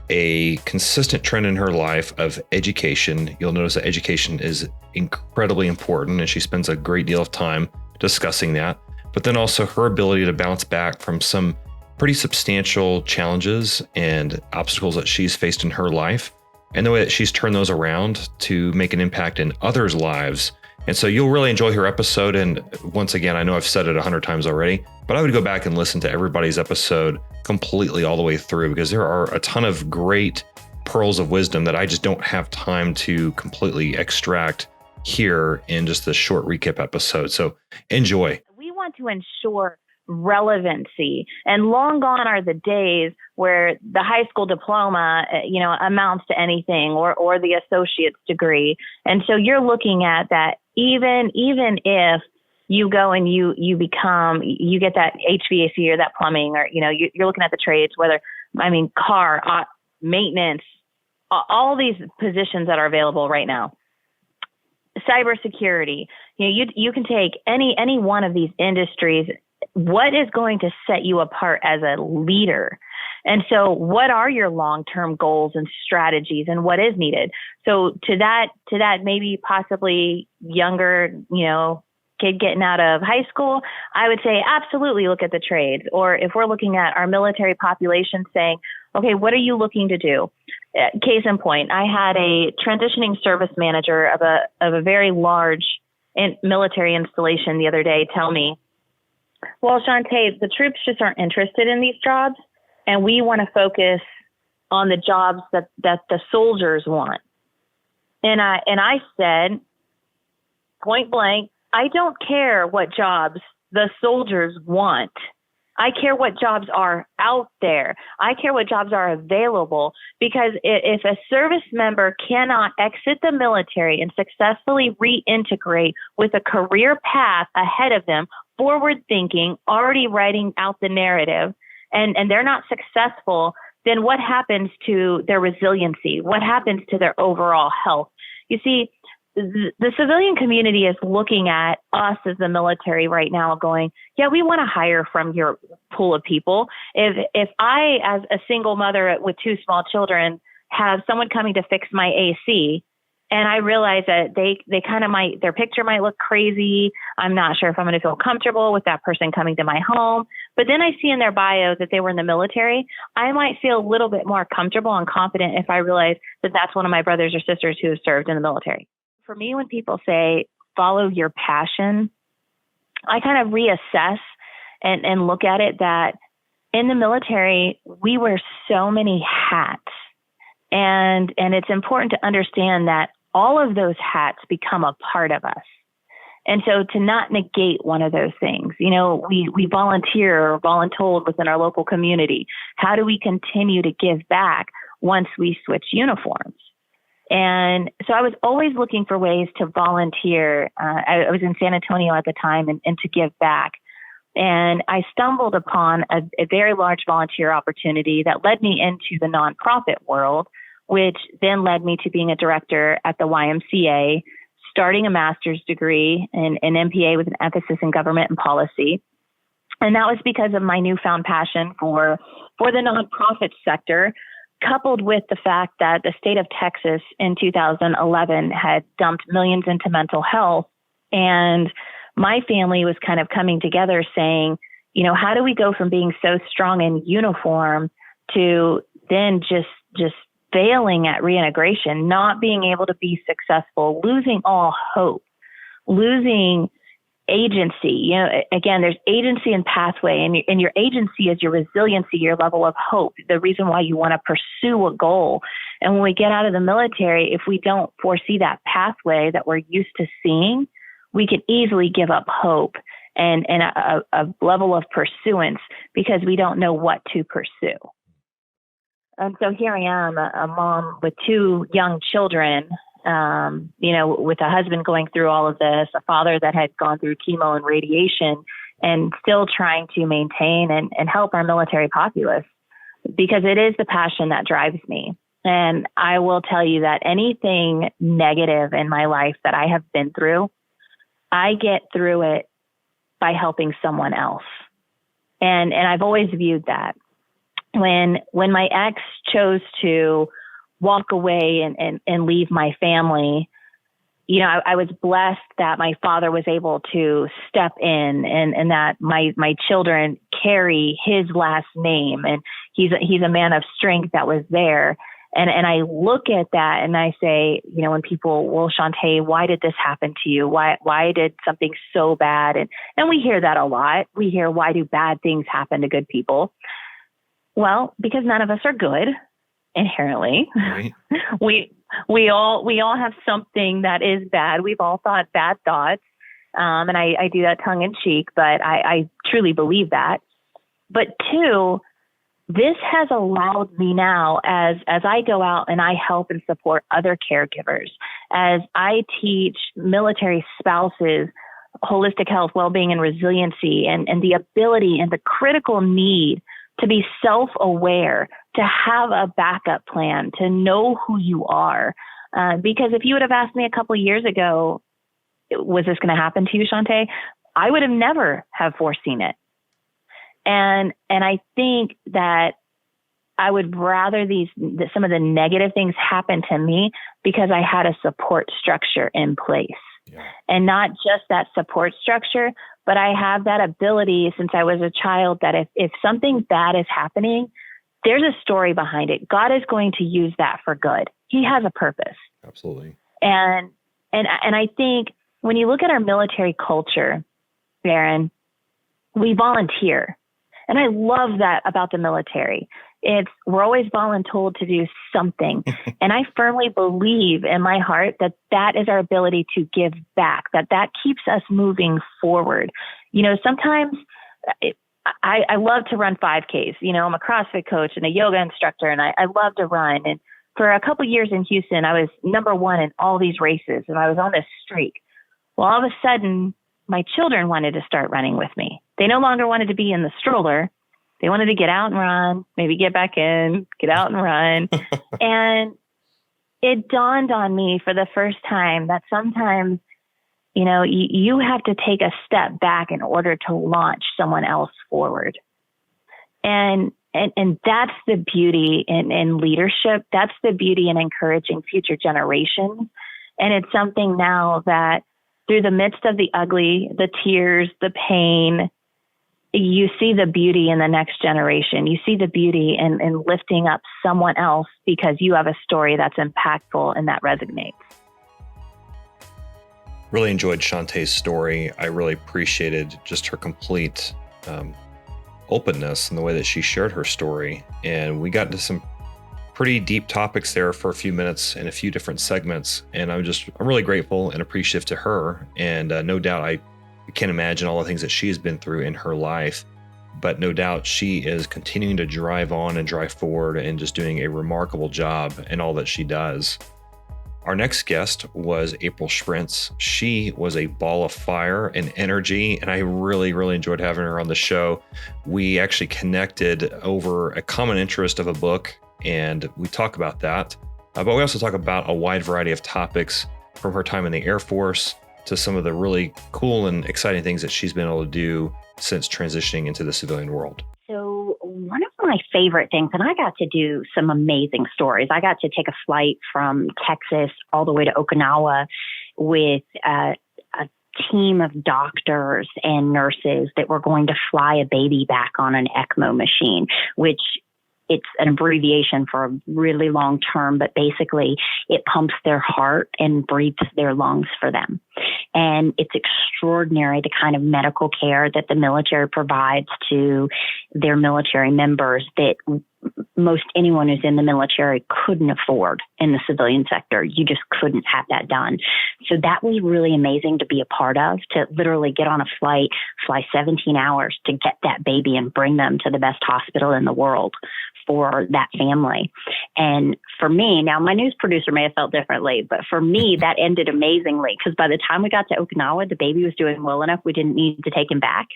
a consistent trend in her life of education. You'll notice that education is incredibly important, and she spends a great deal of time discussing that. But then also her ability to bounce back from some pretty substantial challenges and obstacles that she's faced in her life, and the way that she's turned those around to make an impact in others' lives. And so you'll really enjoy her episode. And once again, I know I've said it 100 times already, but I would go back and listen to everybody's episode completely all the way through, because there are a ton of great pearls of wisdom that I just don't have time to completely extract here in just this short recap episode. So enjoy. We want to ensure relevancy, and long gone are the days where the high school diploma, amounts to anything, or the associate's degree. And so you're looking at that, even if you go and you get that HVAC or that plumbing, or, you're looking at the trades, car, maintenance, all these positions that are available right now. Cybersecurity, you can take any one of these industries. What is going to set you apart as a leader? And so what are your long-term goals and strategies, and what is needed? So to that maybe possibly younger, kid getting out of high school, I would say absolutely look at the trades. Or if we're looking at our military population, saying, okay, what are you looking to do? Case in point, I had a transitioning service manager of a very large military installation the other day tell me, well, Shantay, the troops just aren't interested in these jobs, and we want to focus on the jobs that the soldiers want. And I said, point blank, I don't care what jobs the soldiers want. I care what jobs are out there. I care what jobs are available, because if a service member cannot exit the military and successfully reintegrate with a career path ahead of them, forward thinking, already writing out the narrative, and they're not successful, then what happens to their resiliency? What happens to their overall health? You see, the civilian community is looking at us as the military right now going, yeah, we want to hire from your pool of people. If I, as a single mother with 2 small children, have someone coming to fix my AC, and I realize that they kind of their picture might look crazy. I'm not sure if I'm going to feel comfortable with that person coming to my home. but then I see in their bio that they were in the military, I might feel a little bit more comfortable and confident if I realize that that's one of my brothers or sisters who have served in the military. For me, when people say, follow your passion, I kind of reassess and look at it that in the military, we wear so many hats. And it's important to understand that all of those hats become a part of us. And so to not negate one of those things, we volunteer or voluntold within our local community. How do we continue to give back once we switch uniforms? And so I was always looking for ways to volunteer. I was in San Antonio at the time and to give back. And I stumbled upon a very large volunteer opportunity that led me into the nonprofit world, which then led me to being a director at the YMCA, starting a master's degree in an MPA with an emphasis in government and policy. And that was because of my newfound passion for the nonprofit sector, coupled with the fact that the state of Texas in 2011 had dumped millions into mental health. And my family was kind of coming together saying, how do we go from being so strong in uniform to then just failing at reintegration, not being able to be successful, losing all hope, losing agency. Again, there's agency and pathway, and your agency is your resiliency, your level of hope, the reason why you want to pursue a goal. And when we get out of the military, if we don't foresee that pathway that we're used to seeing, we can easily give up hope and a level of pursuance because we don't know what to pursue. And so here I am, a mom with 2 young children, with a husband going through all of this, a father that had gone through chemo and radiation, and still trying to maintain and help our military populace, because it is the passion that drives me. And I will tell you that anything negative in my life that I have been through, I get through it by helping someone else. And I've always viewed that. When my ex chose to walk away and leave my family, I was blessed that my father was able to step in and that my children carry his last name, and he's a man of strength that was there. And I look at that and I say, when people, well, Shantay, why did this happen to you? Why did something so bad? And we hear that a lot. We hear, why do bad things happen to good people? Well, because none of us are good inherently. Right. We all have something that is bad. We've all thought bad thoughts. And I do that tongue in cheek, but I truly believe that. But 2, this has allowed me now as I go out and I help and support other caregivers, as I teach military spouses holistic health, well-being, and resiliency, and the ability and the critical need to be self-aware, to have a backup plan, to know who you are. Because if you would have asked me a couple of years ago, was this going to happen to you, Shantay? I would have never have foreseen it. And I think that I would rather some of the negative things happen to me because I had a support structure in place. Yeah. And not just that support structure, but I have that ability since I was a child that if something bad is happening, there's a story behind it. God is going to use that for good. He has a purpose. Absolutely. And I think when you look at our military culture, Baron, we volunteer. And I love that about the military. We're always voluntold to do something. And I firmly believe in my heart that is our ability to give back, that keeps us moving forward. Sometimes I love to run 5Ks. I'm a CrossFit coach and a yoga instructor, and I love to run. And for a couple of years in Houston, I was number 1 in all these races, and I was on this streak. Well, all of a sudden, my children wanted to start running with me. They no longer wanted to be in the stroller. They wanted to get out and run, maybe get back in, get out and run. And it dawned on me for the first time that sometimes, you have to take a step back in order to launch someone else forward. And that's the beauty in leadership. That's the beauty in encouraging future generations. And it's something now that through the midst of the ugly, the tears, the pain, you see the beauty in the next generation. You see the beauty in lifting up someone else because you have a story that's impactful and that resonates. Really enjoyed Shantay's story. I really appreciated just her complete openness and the way that she shared her story. And we got into some pretty deep topics there for a few minutes in a few different segments. And I'm really grateful and appreciative to her. And no doubt I can't imagine all the things that she has been through in her life, but no doubt she is continuing to drive on and drive forward and just doing a remarkable job in all that she does. Our next guest was April Sprintz. She was a ball of fire and energy, and I really, really enjoyed having her on the show. We actually connected over a common interest of a book, and we talk about that. But we also talk about a wide variety of topics from her time in the Air Force to some of the really cool and exciting things that she's been able to do since transitioning into the civilian world. So one of my favorite things, and I got to do some amazing stories. I got to take a flight from Texas all the way to Okinawa with a team of doctors and nurses that were going to fly a baby back on an ECMO machine, which it's an abbreviation for a really long term, but basically it pumps their heart and breathes their lungs for them. And it's extraordinary the kind of medical care that the military provides to their military members that most anyone who's in the military couldn't afford in the civilian sector. You just couldn't have that done. So that was really amazing to be a part of, to literally get on a flight, fly 17 hours to get that baby and bring them to the best hospital in the world for that family. And for me, now my news producer may have felt differently, but for me, that ended amazingly because by the time we got to Okinawa, the baby was doing well enough. We didn't need to take him back.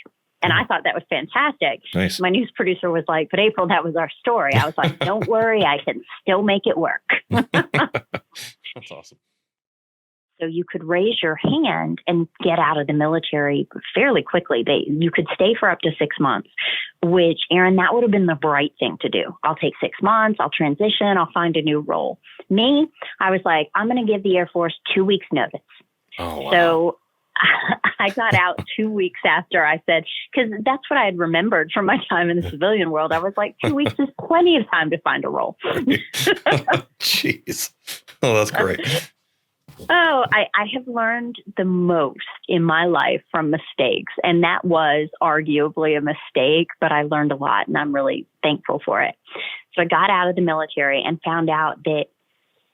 And I thought that was fantastic. Nice. My news producer was like, but April, that was our story. I was like, don't worry, I can still make it work. That's awesome. So you could raise your hand and get out of the military fairly quickly. You could stay for up to 6 months, which, Aaron, that would have been the right thing to do. I'll take 6 months. I'll transition. I'll find a new role. Me, I was like, I'm going to give the Air Force 2 weeks notice. Oh, wow. So I got out 2 weeks after I said, because that's what I had remembered from my time in the civilian world. I was like, 2 weeks is plenty of time to find a role. Jeez. Oh, that's great. Oh, I have learned the most in my life from mistakes. And that was arguably a mistake, but I learned a lot and I'm really thankful for it. So I got out of the military and found out that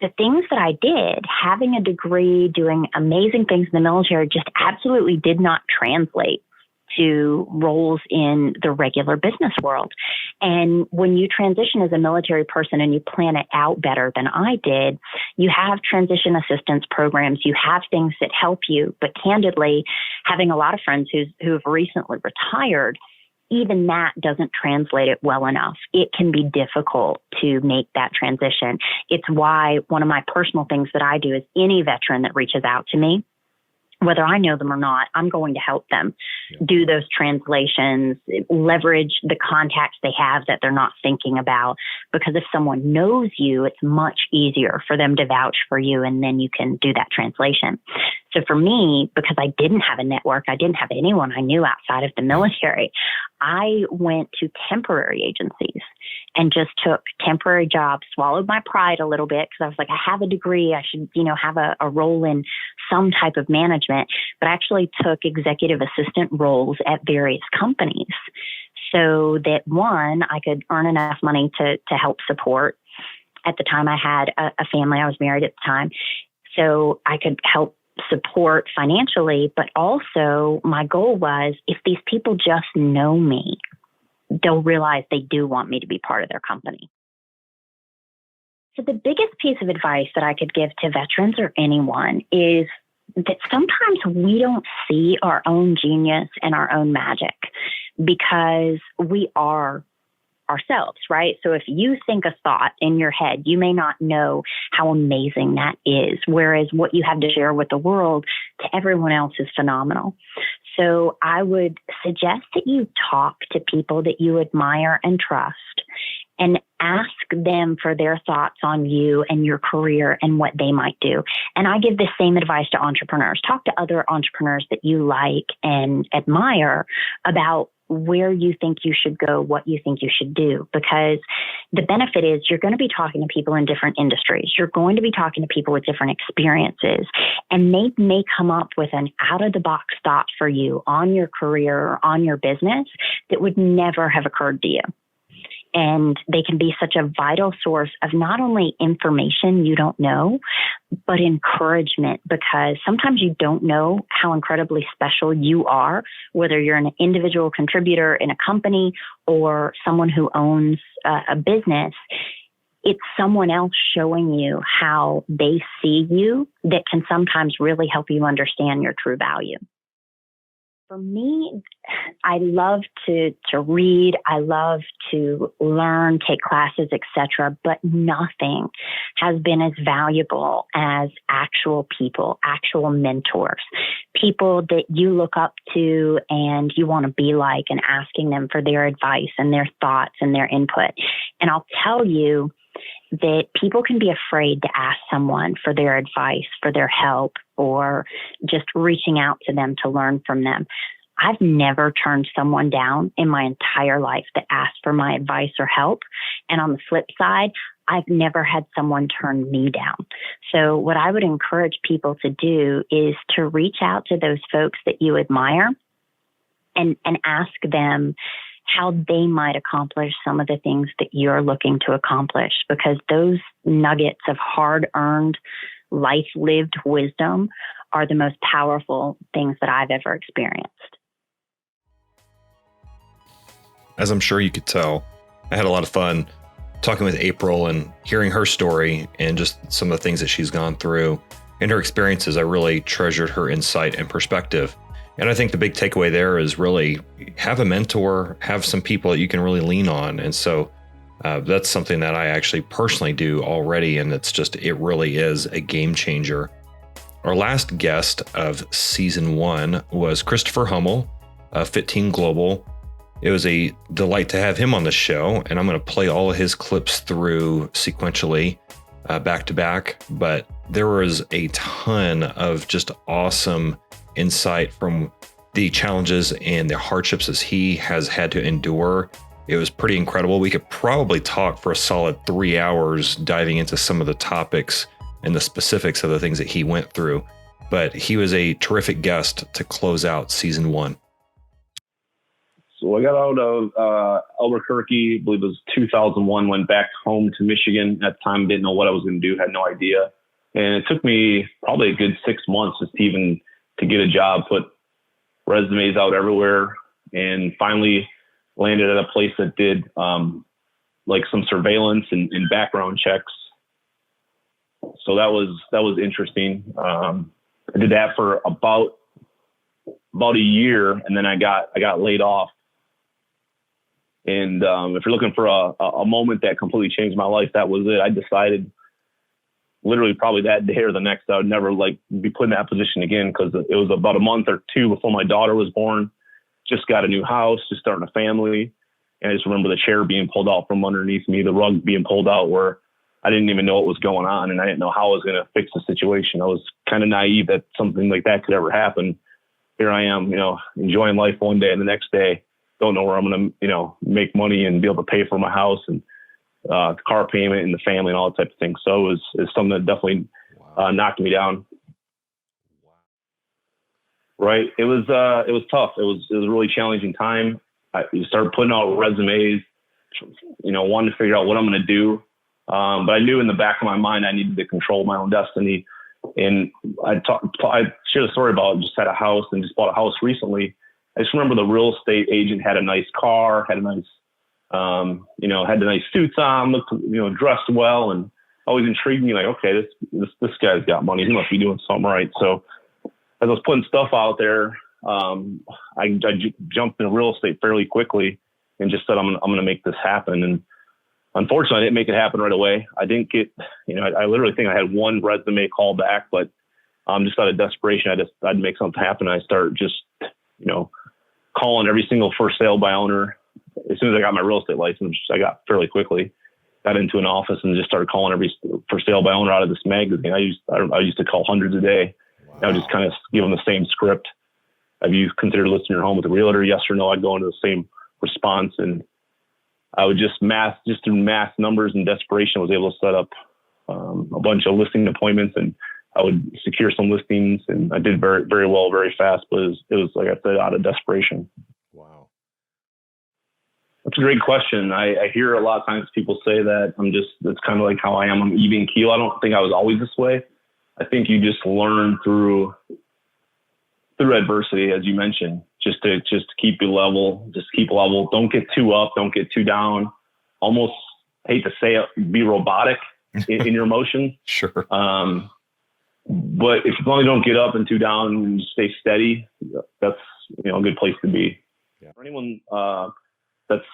the things that I did, having a degree, doing amazing things in the military, just absolutely did not translate to roles in the regular business world. And when you transition as a military person and you plan it out better than I did, you have transition assistance programs, you have things that help you. But candidly, having a lot of friends who have recently retired, even that doesn't translate it well enough. It can be difficult to make that transition. It's why one of my personal things that I do is any veteran that reaches out to me, whether I know them or not, I'm going to help them do those translations, leverage the contacts they have that they're not thinking about. Because if someone knows you, it's much easier for them to vouch for you, and then you can do that translation. So for me, because I didn't have a network, I didn't have anyone I knew outside of the military, I went to temporary agencies and just took temporary jobs, swallowed my pride a little bit because I was like, I have a degree. I should, have a role in some type of management, but I actually took executive assistant roles at various companies so that, one, I could earn enough money to help support. At the time, I had a family. I was married at the time. So I could help support financially, but also my goal was if these people just know me, they'll realize they do want me to be part of their company. So the biggest piece of advice that I could give to veterans or anyone is that sometimes we don't see our own genius and our own magic because we are ourselves, right? So if you think a thought in your head, you may not know how amazing that is, whereas what you have to share with the world to everyone else is phenomenal. So I would suggest that you talk to people that you admire and trust and ask them for their thoughts on you and your career and what they might do. And I give the same advice to entrepreneurs. Talk to other entrepreneurs that you like and admire about where you think you should go, what you think you should do. Because the benefit is you're going to be talking to people in different industries. You're going to be talking to people with different experiences, and they may come up with an out-of-the-box thought for you on your career or on your business that would never have occurred to you. And they can be such a vital source of not only information you don't know, but encouragement, because sometimes you don't know how incredibly special you are, whether you're an individual contributor in a company or someone who owns a business. It's someone else showing you how they see you that can sometimes really help you understand your true value. For me, I love to read. I love to learn, take classes, etc. But nothing has been as valuable as actual people, actual mentors, people that you look up to and you want to be like, and asking them for their advice and their thoughts and their input. And I'll tell you that people can be afraid to ask someone for their advice, for their help, or just reaching out to them to learn from them. I've never turned someone down in my entire life that asked for my advice or help. And on the flip side, I've never had someone turn me down. So what I would encourage people to do is to reach out to those folks that you admire and ask them how they might accomplish some of the things that you're looking to accomplish, because those nuggets of hard-earned, life-lived wisdom are the most powerful things that I've ever experienced. As I'm sure you could tell, I had a lot of fun talking with April and hearing her story and just some of the things that she's gone through and her experiences. I really treasured her insight and perspective. And I think the big takeaway there is really have a mentor, have some people that you can really lean on. And so that's something that I actually personally do already. And it really is a game changer. Our last guest of season 1 was Christopher Hummel of Fit Team Global. It was a delight to have him on the show, and I'm going to play all of his clips through sequentially back to back. But there was a ton of just awesome insight from the challenges and the hardships as he has had to endure. It was pretty incredible. We could probably talk for a solid 3 hours diving into some of the topics and the specifics of the things that he went through. But he was a terrific guest to close out season 1. So I got out of Albuquerque, I believe it was 2001, went back home to Michigan. At the time, didn't know what I was going to do, had no idea. And it took me probably a good 6 months just even to get a job, put resumes out everywhere, and finally landed at a place that did like some surveillance and background checks. So that was interesting. I did that for about a year, and then I got laid off. And if you're looking for a moment that completely changed my life, that was it. I decided literally probably that day or the next, I would never be put in that position again, because it was about a month or two before my daughter was born. Just got a new house, just starting a family. And I just remember the chair being pulled out from underneath me, the rug being pulled out where I didn't even know what was going on, and I didn't know how I was going to fix the situation. I was kind of naive that something like that could ever happen. Here I am, enjoying life one day, and the next day, don't know where I'm going to, make money and be able to pay for my house and the car payment and the family and all that type of thing. So it was something that definitely knocked me down. Right. It was tough. It was a really challenging time. I started putting out resumes, wanting to figure out what I'm going to do. But I knew in the back of my mind, I needed to control my own destiny. And I shared a story about just had a house and just bought a house recently. I just remember the real estate agent had a nice car, had a nice, had the nice suits on, looked, dressed well, and always intrigued me. Like, okay, this guy's got money. He must be doing something right. So as I was putting stuff out there, I jumped into real estate fairly quickly and just said, I'm going to make this happen. And unfortunately, I didn't make it happen right away. I didn't get, I literally think I had one resume call back, but just out of desperation, I'd make something happen. I started just, calling every single for sale by owner. As soon as I got my real estate license, I got fairly quickly, got into an office and just started calling every for sale by owner out of this magazine. I used to call hundreds a day. Wow. I would just kind of give them the same script. have you considered listing your home with a realtor? Yes or no. I'd go into the same response, and I would just through mass numbers and desperation, was able to set up a bunch of listing appointments, and I would secure some listings, and I did very, very well, very fast, but it was like I said, out of desperation. Wow. That's a great question. I hear a lot of times people say that it's kind of like how I am. I'm even keel. I don't think I was always this way. I think you just learn through adversity, as you mentioned, just to keep you level, just keep level. Don't get too up. Don't get too down. Almost hate to say it, be robotic in your emotion. Sure. But if as long as you don't get up and too down and stay steady, that's, a good place to be. Yeah. For anyone that's,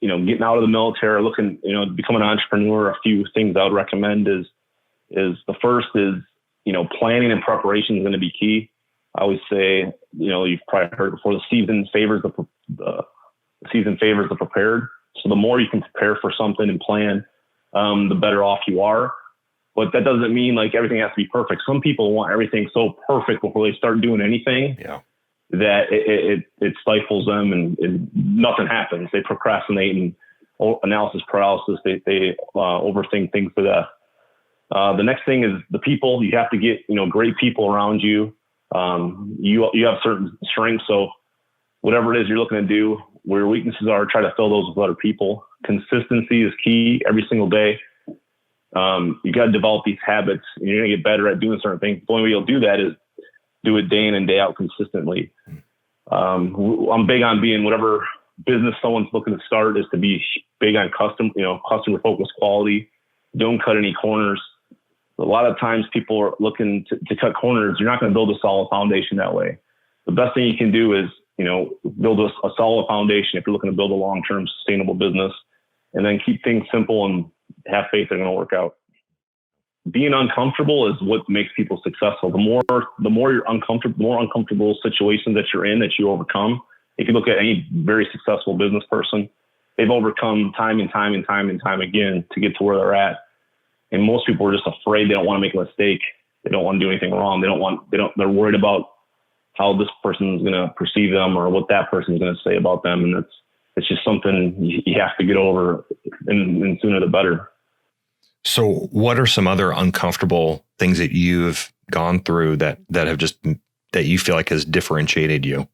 getting out of the military, looking, to become an entrepreneur, a few things I would recommend is the first is, planning and preparation is going to be key. I always say, you've probably heard before, the season favors the prepared. So the more you can prepare for something and plan, the better off you are. But that doesn't mean like everything has to be perfect. Some people want everything so perfect before they start doing anything that it stifles them and nothing happens. They procrastinate and analysis paralysis. They overthink things to death. The next thing is the people. You have to get, great people around you. You have certain strengths. So whatever it is you're looking to do, where your weaknesses are, try to fill those with other people. Consistency is key every single day. You got to develop these habits, and you're going to get better at doing certain things. The only way you'll do that is do it day in and day out consistently. I'm big on being whatever business someone's looking to start is to be big on customer focused quality. Don't cut any corners. A lot of times people are looking to cut corners. You're not going to build a solid foundation that way. The best thing you can do is, build a solid foundation if you're looking to build a long-term sustainable business, and then keep things simple and have faith they're going to work out. Being uncomfortable is what makes people successful. The more you're uncomfortable, more uncomfortable situations that you're in that you overcome. If you look at any very successful business person, they've overcome time and time and time and time again to get to where they're at. And most people are just afraid. They don't want to make a mistake. They don't want to do anything wrong. They're worried about how this person is going to perceive them or what that person is going to say about them. And it's just something you have to get over, and sooner the better. So what are some other uncomfortable things that you've gone through that you feel like has differentiated you?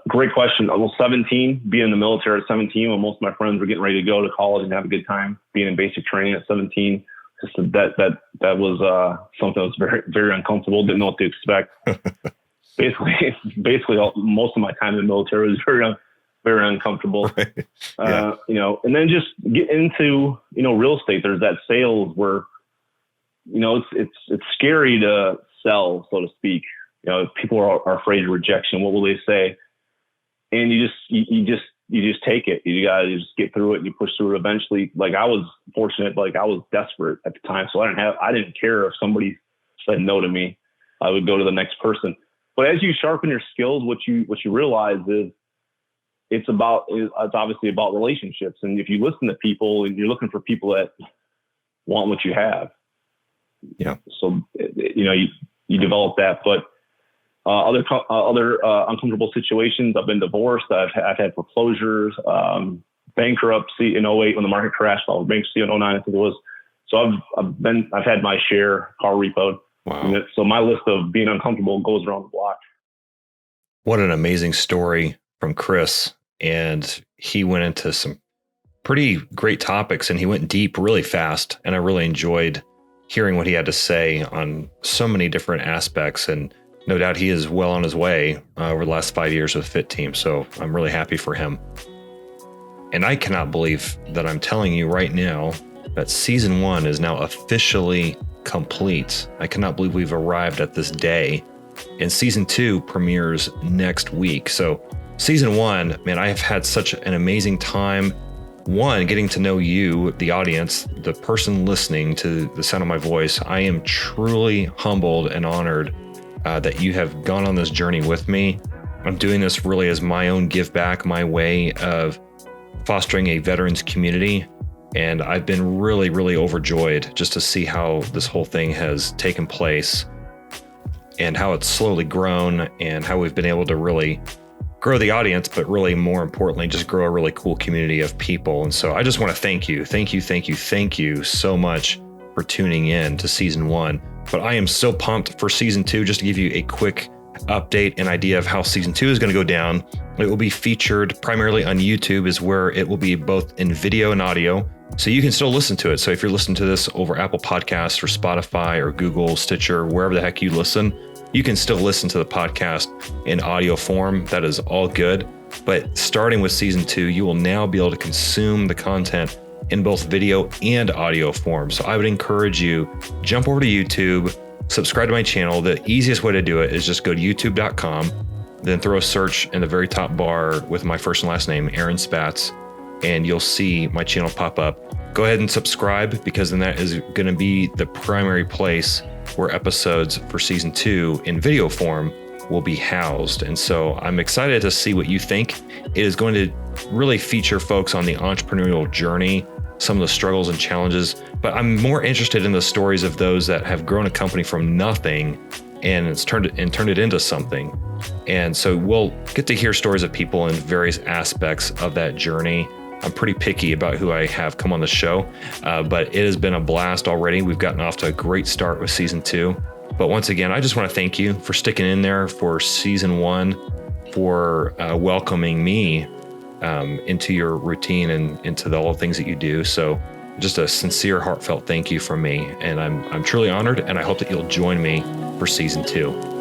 Great question. I was 17, being in the military at 17, when most of my friends were getting ready to go to college and have a good time. Being in basic training at 17, that was something that was very, very uncomfortable. Didn't know what to expect. Basically, most of my time in the military was very, very uncomfortable. Right. Yeah. And then just get into real estate. There's that sales where it's scary to sell, so to speak. People are afraid of rejection. What will they say? And you just take it. You gotta just get through it and you push through it eventually. Like I was fortunate, like I was desperate at the time. So I didn't care if somebody said no to me. I would go to the next person. But as you sharpen your skills, what you realize is it's obviously about relationships. And if you listen to people and you're looking for people that want what you have. Yeah. So, you develop that, but other uncomfortable situations. I've been divorced. I've had foreclosures, bankruptcy in 2008 when the market crashed. I was bankruptcy in 2009, I think it was. So I've had my share, car repoed. Wow. So my list of being uncomfortable goes around the block. What an amazing story from Chris. And he went into some pretty great topics and he went deep really fast. And I really enjoyed hearing what he had to say on so many different aspects. And no doubt he is well on his way over the last 5 years with Fit Team. So I'm really happy for him. And I cannot believe that I'm telling you right now that season 1 is now officially complete. I cannot believe we've arrived at this day. And season 2 premieres next week. So season 1, man, I have had such an amazing time. One, getting to know you, the audience, the person listening to the sound of my voice. I am truly humbled and honored that you have gone on this journey with me. I'm doing this really as my own give back, my way of fostering a veterans community. And I've been really, really overjoyed just to see how this whole thing has taken place. and how it's slowly grown and how we've been able to really grow the audience, but really more importantly, just grow a really cool community of people. And so I just want to thank you so much for tuning in to season 1. But I am so pumped for season 2. Just to give you a quick update and idea of how season 2 is going to go down. It will be featured primarily on YouTube, is where it will be both in video and audio. So you can still listen to it. So if you're listening to this over Apple Podcasts or Spotify or Google, Stitcher, wherever the heck you listen, you can still listen to the podcast in audio form. That is all good. But starting with season 2, you will now be able to consume the content in both video and audio form. So I would encourage you, jump over to YouTube, subscribe to my channel. The easiest way to do it is just go to youtube.com, then throw a search in the very top bar with my first and last name, Aaron Spatz, and you'll see my channel pop up. Go ahead and subscribe, because then that is going to be the primary place where episodes for season 2 in video form will be housed. And so I'm excited to see what you think. It is going to really feature folks on the entrepreneurial journey, some of the struggles and challenges, but I'm more interested in the stories of those that have grown a company from nothing and it's turned it into something. And so we'll get to hear stories of people in various aspects of that journey. I'm pretty picky about who I have come on the show, but it has been a blast already. We've gotten off to a great start with season 2. But once again, I just want to thank you for sticking in there for season 1, for welcoming me into your routine and into all the things that you do. So just a sincere, heartfelt thank you from me. And I'm truly honored, and I hope that you'll join me for season 2.